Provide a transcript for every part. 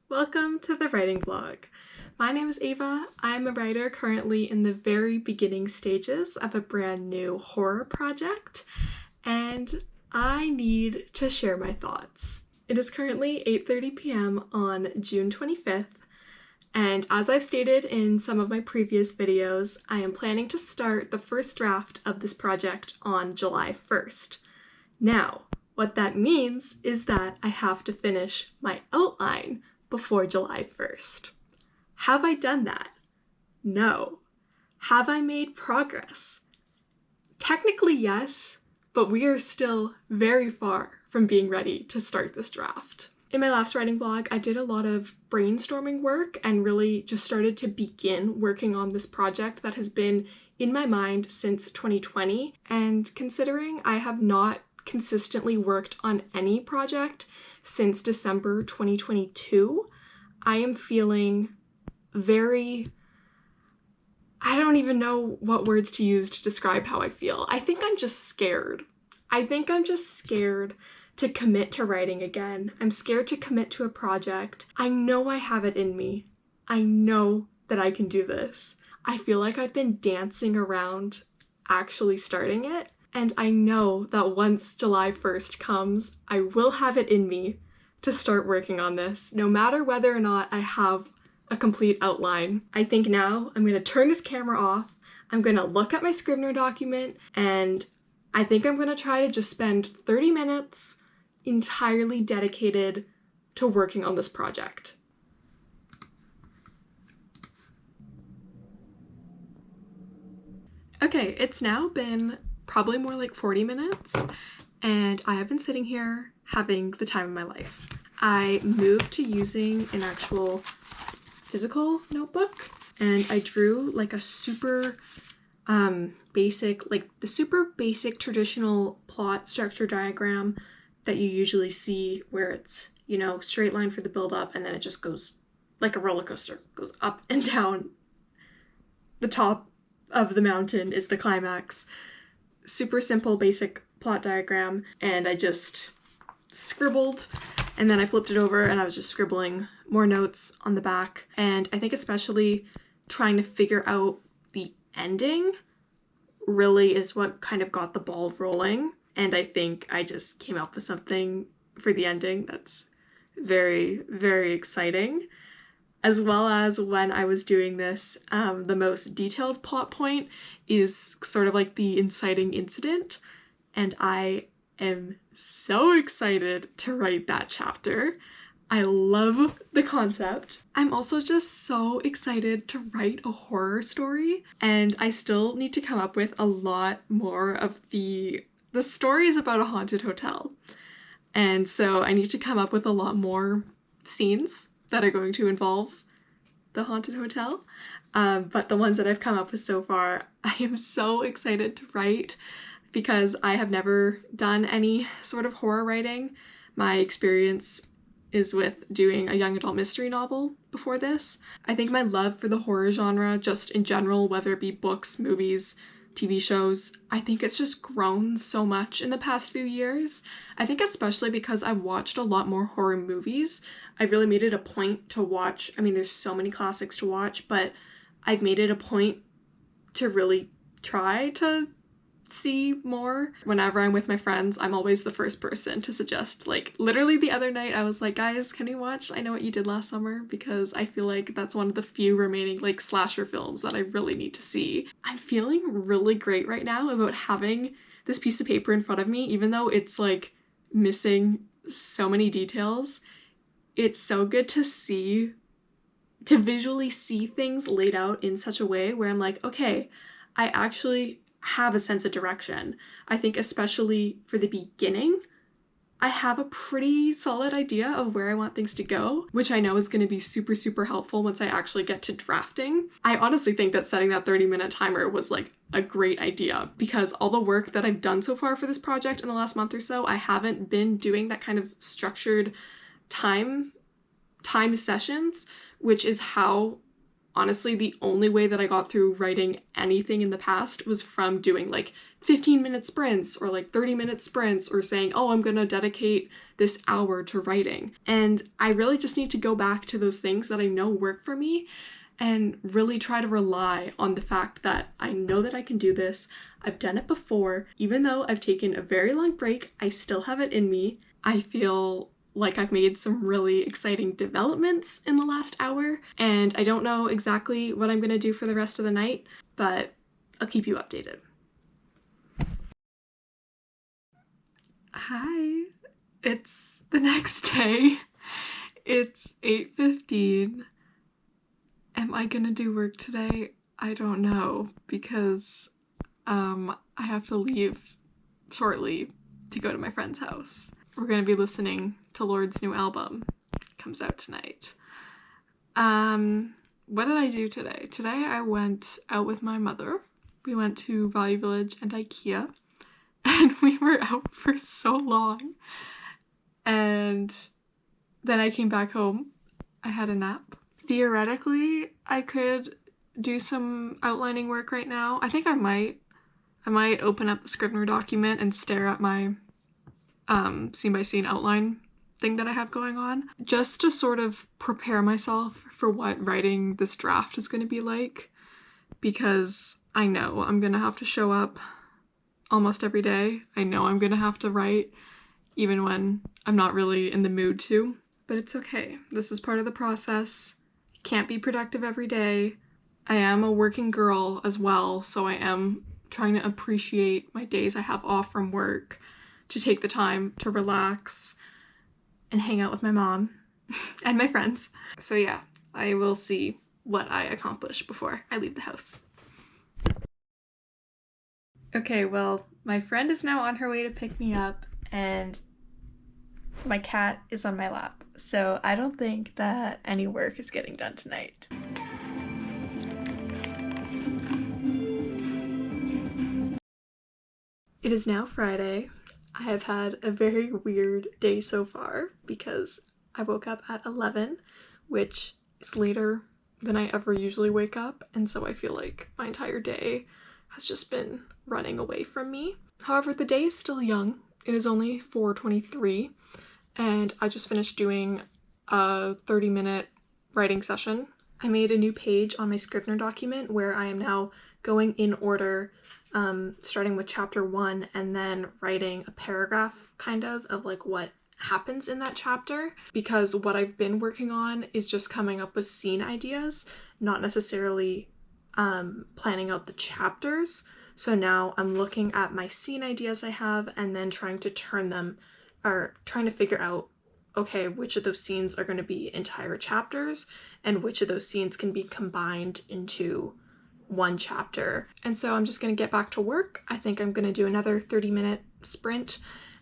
Welcome to the writing vlog. My name is Ava. I'm a writer currently in the very beginning stages of a brand new horror project, and I need to share my thoughts. It is currently 8:30 p.m. on June 25th, and as I've stated in some of my previous videos, I am planning to start the first draft of this project on July 1st. Now, what that means is that I have to finish my outline before July 1st. Have I done that? No. Have I made progress? Technically, yes, but we are still very far from being ready to start this draft. In my last writing vlog, I did a lot of brainstorming work and really just started to begin working on this project that has been in my mind since 2020. And considering I have not consistently worked on any project since December 2022, I am feeling very, I don't even know what words to use to describe how I feel. I think I'm just scared. I think I'm just scared to commit to writing again. I'm scared to commit to a project. I know I have it in me. I know that I can do this. I feel like I've been dancing around actually starting it, and I know that once July 1st comes, I will have it in me to start working on this, no matter whether or not I have a complete outline. I think now I'm gonna turn this camera off, I'm gonna look at my Scrivener document, and I think I'm gonna try to just spend 30 minutes entirely dedicated to working on this project. Okay, it's now been probably more like 40 minutes, and I have been sitting here having the time of my life. I moved to using an actual physical notebook, and I drew like a super basic, like the super basic traditional plot structure diagram that you usually see, where it's, you know, straight line for the build up and then it just goes like a roller coaster, goes up and down. The top of the mountain is the climax. Super simple basic plot diagram, and I just scribbled, and then I flipped it over and I was just scribbling more notes on the back. And I think especially trying to figure out the ending really is what kind of got the ball rolling. And I think I just came up with something for the ending that's very, very exciting. As well as when I was doing this, the most detailed plot point is sort of like the inciting incident, and I am so excited to write that chapter. I love the concept. I'm also just so excited to write a horror story, and I still need to come up with a lot more of the stories about a haunted hotel. And so I need to come up with a lot more scenes that are going to involve the haunted hotel. But the ones that I've come up with so far, I am so excited to write because I have never done any sort of horror writing. My experience is with doing a young adult mystery novel before this. I think my love for the horror genre, just in general, whether it be books, movies, TV shows, I think it's just grown so much in the past few years. I think especially because I've watched a lot more horror movies. I've really made it a point to watch, I mean, there's so many classics to watch, but I've made it a point to really try to see more. Whenever I'm with my friends, I'm always the first person to suggest, like, literally the other night I was like, guys, can we watch I Know What You Did Last Summer? Because I feel like that's one of the few remaining like slasher films that I really need to see. I'm feeling really great right now about having this piece of paper in front of me, even though it's like missing so many details. It's so good to see, to visually see things laid out in such a way where I'm like, okay, I actually have a sense of direction. I think especially for the beginning, I have a pretty solid idea of where I want things to go, which I know is going to be super, super helpful once I actually get to drafting. I honestly think that setting that 30-minute timer was like a great idea, because all the work that I've done so far for this project in the last month or so, I haven't been doing that kind of structured time sessions, which is how honestly, the only way that I got through writing anything in the past was from doing like 15-minute sprints or like 30-minute sprints, or saying, oh, I'm gonna dedicate this hour to writing. And I really just need to go back to those things that I know work for me and really try to rely on the fact that I know that I can do this. I've done it before. Even though I've taken a very long break, I still have it in me. I feel like I've made some really exciting developments in the last hour, and I don't know exactly what I'm gonna do for the rest of the night, but I'll keep you updated. Hi, it's the next day. It's 8:15. Am I gonna do work today? I don't know, because I have to leave shortly to go to my friend's house. We're gonna be listening to Lord's new album. It comes out tonight. What did I do today? Today I went out with my mother. We went to Value Village and IKEA, and we were out for so long. And then I came back home. I had a nap. Theoretically, I could do some outlining work right now. I think I might open up the Scrivener document and stare at my scene by scene outline thing that I have going on, just to sort of prepare myself for what writing this draft is going to be like, because I know I'm going to have to show up almost every day. I know I'm going to have to write even when I'm not really in the mood to, but it's okay. This is part of the process. Can't be productive every day. I am a working girl as well, so I am trying to appreciate my days I have off from work, to take the time to relax and hang out with my mom and my friends. So yeah, I will see what I accomplish before I leave the house. Okay, well, my friend is now on her way to pick me up, and my cat is on my lap, so I don't think that any work is getting done tonight. It is now Friday. I have had a very weird day so far because I woke up at 11, which is later than I ever usually wake up, and so I feel like my entire day has just been running away from me. However, the day is still young. It is only 4:23, and I just finished doing a 30-minute writing session. I made a new page on my Scrivener document where I am now going in order, starting with chapter 1 and then writing a paragraph kind of like what happens in that chapter, because what I've been working on is just coming up with scene ideas, not necessarily planning out the chapters. So now I'm looking at my scene ideas I have and then trying to turn them, or trying to figure out, okay, which of those scenes are going to be entire chapters and which of those scenes can be combined into one chapter. And so I'm just going to get back to work. I think I'm going to do another 30-minute sprint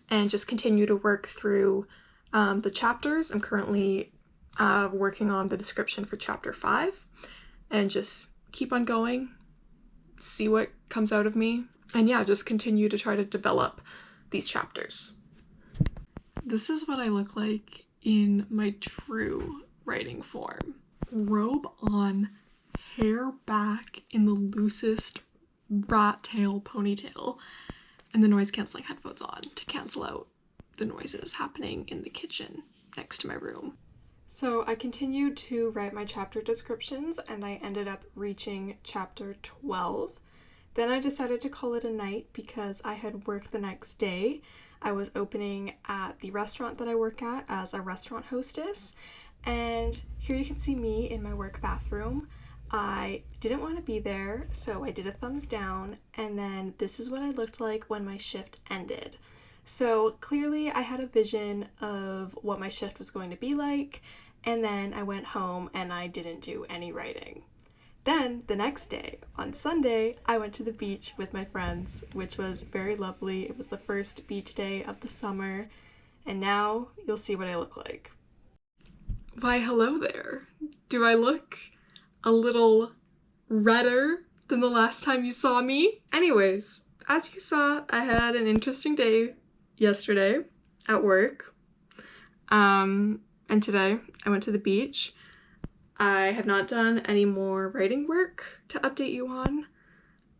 and just continue to work through the chapters. I'm currently working on the description for chapter 5, and just keep on going, see what comes out of me, and yeah, just continue to try to develop these chapters. This is what I look like in my true writing form. Robe on, hair back in the loosest rat tail ponytail, and the noise canceling headphones on to cancel out the noises happening in the kitchen next to my room. So I continued to write my chapter descriptions, and I ended up reaching chapter 12. Then I decided to call it a night because I had work the next day. I was opening at the restaurant that I work at as a restaurant hostess, and here you can see me in my work bathroom. I didn't want to be there, so I did a thumbs down, and then this is what I looked like when my shift ended. So clearly I had a vision of what my shift was going to be like, and then I went home and I didn't do any writing. Then the next day, on Sunday, I went to the beach with my friends, which was very lovely. It was the first beach day of the summer, and now you'll see what I look like. Why, hello there. Do I look a little redder than the last time you saw me? Anyways, as you saw, I had an interesting day yesterday at work. And today I went to the beach. I have not done any more writing work to update you on.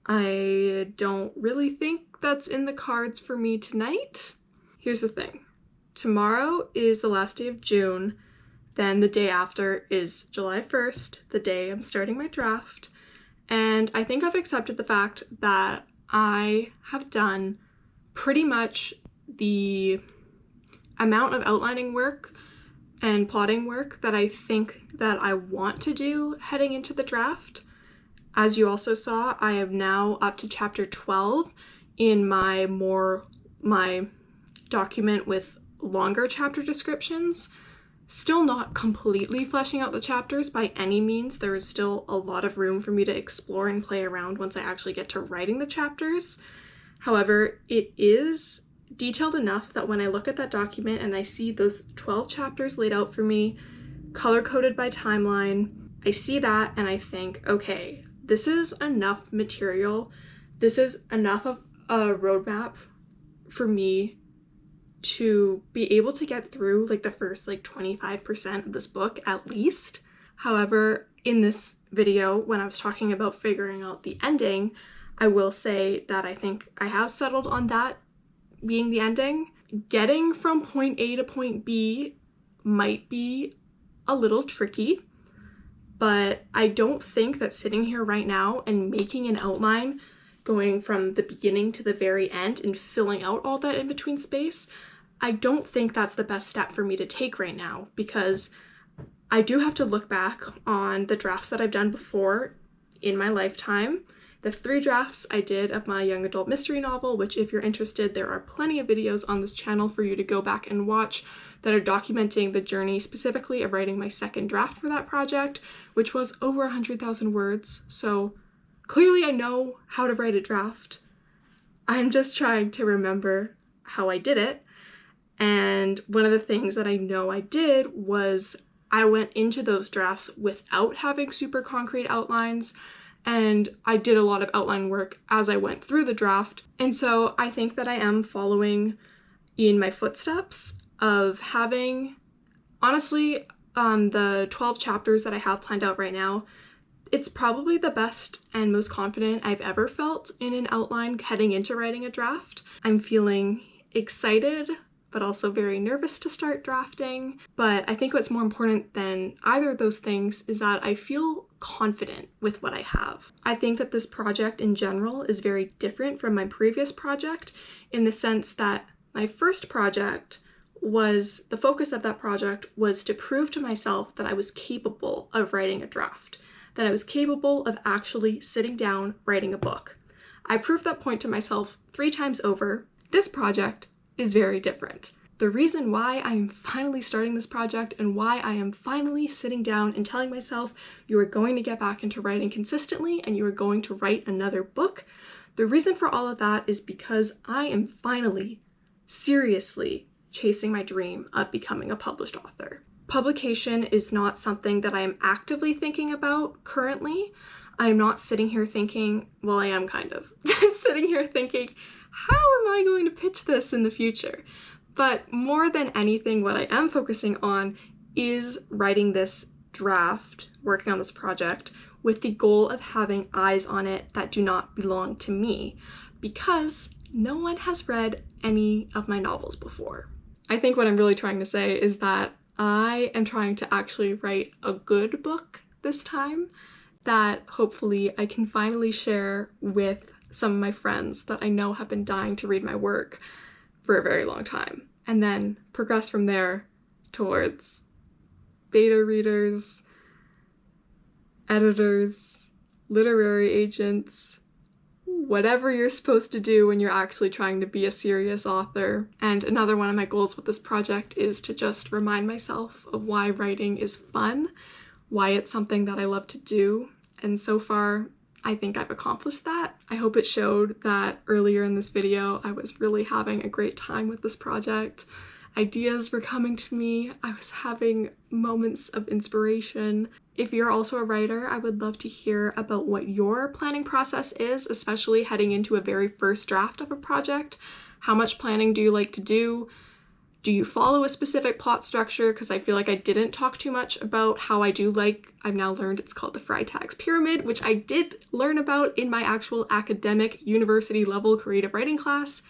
I don't really think that's in the cards for me tonight. Here's the thing. Tomorrow is the last day of June, then the day after is July 1st, the day I'm starting my draft, and I think I've accepted the fact that I have done pretty much the amount of outlining work and plotting work that I think that I want to do heading into the draft. As you also saw, I am now up to chapter 12 in my document with longer chapter descriptions. Still not completely fleshing out the chapters by any means. There is still a lot of room for me to explore and play around once I actually get to writing the chapters. However, it is detailed enough that when I look at that document and I see those 12 chapters laid out for me, color-coded by timeline, I see that and I think, okay, this is enough material. This is enough of a roadmap for me to be able to get through like the first 25% of this book at least. However, in this video, when I was talking about figuring out the ending, I will say that I think I have settled on that being the ending. Getting from point A to point B might be a little tricky, but I don't think that sitting here right now and making an outline going from the beginning to the very end and filling out all that in between space, I don't think that's the best step for me to take right now, because I do have to look back on the drafts that I've done before in my lifetime. The 3 drafts I did of my young adult mystery novel, which if you're interested, there are plenty of videos on this channel for you to go back and watch that are documenting the journey specifically of writing my second draft for that project, which was over 100,000 words. So clearly I know how to write a draft. I'm just trying to remember how I did it. And one of the things that I know I did was I went into those drafts without having super concrete outlines, and I did a lot of outline work as I went through the draft. And so I think that I am following in my footsteps of having, honestly, the 12 chapters that I have planned out right now, it's probably the best and most confident I've ever felt in an outline heading into writing a draft. I'm feeling excited, but also very nervous to start drafting. But I think what's more important than either of those things is that I feel confident with what I have. I think that this project in general is very different from my previous project in the sense that my first project was, the focus of that project was to prove to myself that I was capable of writing a draft, that I was capable of actually sitting down writing a book. I proved that point to myself 3 times over. This project is very different. The reason why I am finally starting this project and why I am finally sitting down and telling myself you are going to get back into writing consistently and you are going to write another book, the reason for all of that is because I am finally seriously chasing my dream of becoming a published author. Publication is not something that I am actively thinking about currently. I am not sitting here thinking, well, I am kind of sitting here thinking, how am I going to pitch this in the future? But more than anything, what I am focusing on is writing this draft, working on this project, with the goal of having eyes on it that do not belong to me, because no one has read any of my novels before. I think what I'm really trying to say is that I am trying to actually write a good book this time that hopefully I can finally share with some of my friends that I know have been dying to read my work for a very long time, and then progress from there towards beta readers, editors, literary agents, whatever you're supposed to do when you're actually trying to be a serious author. And another one of my goals with this project is to just remind myself of why writing is fun, why it's something that I love to do, and so far I think I've accomplished that. I hope it showed that earlier in this video I was really having a great time with this project. Ideas were coming to me, I was having moments of inspiration. If you're also a writer, I would love to hear about what your planning process is, especially heading into a very first draft of a project. How much planning do you like to do? Do you follow a specific plot structure? Because I feel like I didn't talk too much about how I do like, I've now learned it's called the Freytag's Pyramid, which I did learn about in my actual academic university level creative writing class.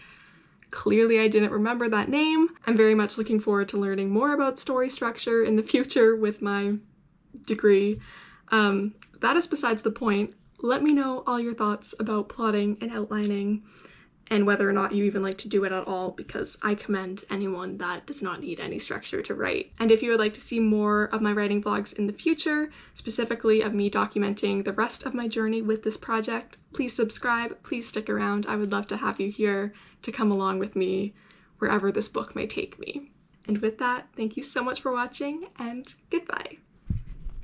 Clearly I didn't remember that name. I'm very much looking forward to learning more about story structure in the future with my degree. That is besides the point. Let me know all your thoughts about plotting and outlining, and whether or not you even like to do it at all, because I commend anyone that does not need any structure to write. And if you would like to see more of my writing vlogs in the future, specifically of me documenting the rest of my journey with this project, please subscribe, please stick around. I would love to have you here to come along with me wherever this book may take me. And with that, thank you so much for watching, and goodbye.